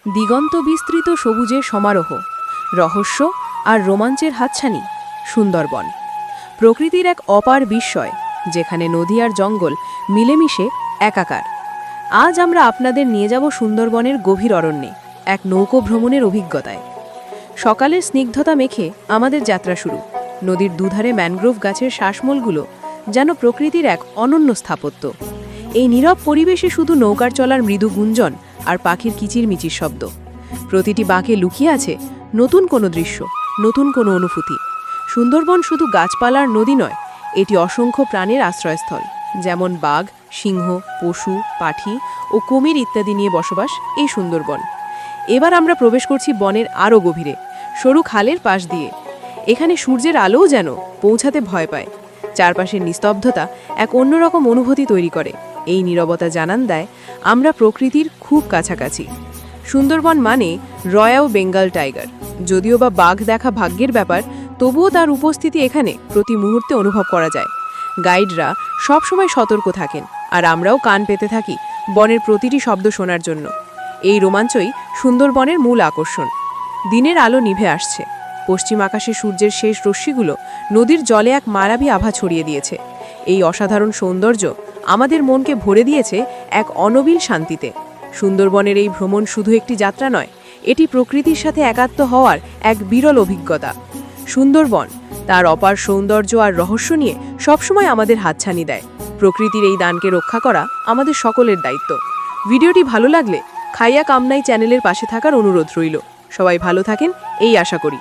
দিগন্ত বিস্তৃত সবুজের সমারোহ, রহস্য আর রোমাঞ্চের হাতছানি সুন্দরবন। প্রকৃতির এক অপার বিস্ময়, যেখানে নদী আর জঙ্গল মিলেমিশে একাকার। আজ আমরা আপনাদের নিয়ে যাব সুন্দরবনের গভীর অরণ্যে, এক নৌকো ভ্রমণের অভিজ্ঞতায়। সকালের স্নিগ্ধতা মেখে আমাদের যাত্রা শুরু। নদীর দুধারে ম্যানগ্রোভ গাছের শ্বাসমূলগুলো যেন প্রকৃতির এক অনন্য স্থাপত্য। এই নীরব পরিবেশে শুধু নৌকার চলার মৃদু গুঞ্জন আর পাখির কিচিরমিচির শব্দ। প্রতিটি বাঁকে লুকিয়ে আছে নতুন কোনো দৃশ্য, নতুন কোনো অনুভূতি। সুন্দরবন শুধু গাছপালার নদী নয়, এটি অসংখ্য প্রাণের আশ্রয়স্থল, যেমন বাঘ, সিংহ, পশু, পাখি ও কুমির ইত্যাদি নিয়ে বসবাস এই সুন্দরবন। এবার আমরা প্রবেশ করছি বনের আরও গভীরে, সরু খালের পাশ দিয়ে। এখানে সূর্যের আলোও যেন পৌঁছাতে ভয় পায়। চারপাশের নিস্তব্ধতা এক অন্যরকম অনুভূতি তৈরি করে। এই নীরবতা জানান দেয় আমরা প্রকৃতির খুব কাছাকাছি। সুন্দরবন মানে রয়্যাল বেঙ্গল টাইগার। যদিও বা বাঘ দেখা ভাগ্যের ব্যাপার, তবুও তার উপস্থিতি এখানে প্রতি মুহূর্তে অনুভব করা যায়। গাইডরা সবসময় সতর্ক থাকেন, আর আমরাও কান পেতে থাকি বনের প্রতিটি শব্দ শোনার জন্য। এই রোমাঞ্চই সুন্দরবনের মূল আকর্ষণ। দিনের আলো নিভে আসছে। পশ্চিম আকাশে সূর্যের শেষ রশ্মিগুলো নদীর জলে এক মায়াবী আভা ছড়িয়ে দিয়েছে। এই অসাধারণ সৌন্দর্য আমাদের মনকে ভরে দিয়েছে এক অনবিল শান্তিতে। সুন্দরবনের এই ভ্রমণ শুধু একটি যাত্রা নয়, এটি প্রকৃতির সাথে একাত্ম হওয়ার এক বিরল অভিজ্ঞতা। সুন্দরবন তার অপার সৌন্দর্য আর রহস্য নিয়ে সবসময় আমাদের হাতছানি দেয়। প্রকৃতির এই দানকে রক্ষা করা আমাদের সকলের দায়িত্ব। ভিডিওটি ভালো লাগলে খাইয়া কামনাই চ্যানেলের পাশে থাকার অনুরোধ রইল। সবাই ভালো থাকেন এই আশা করি।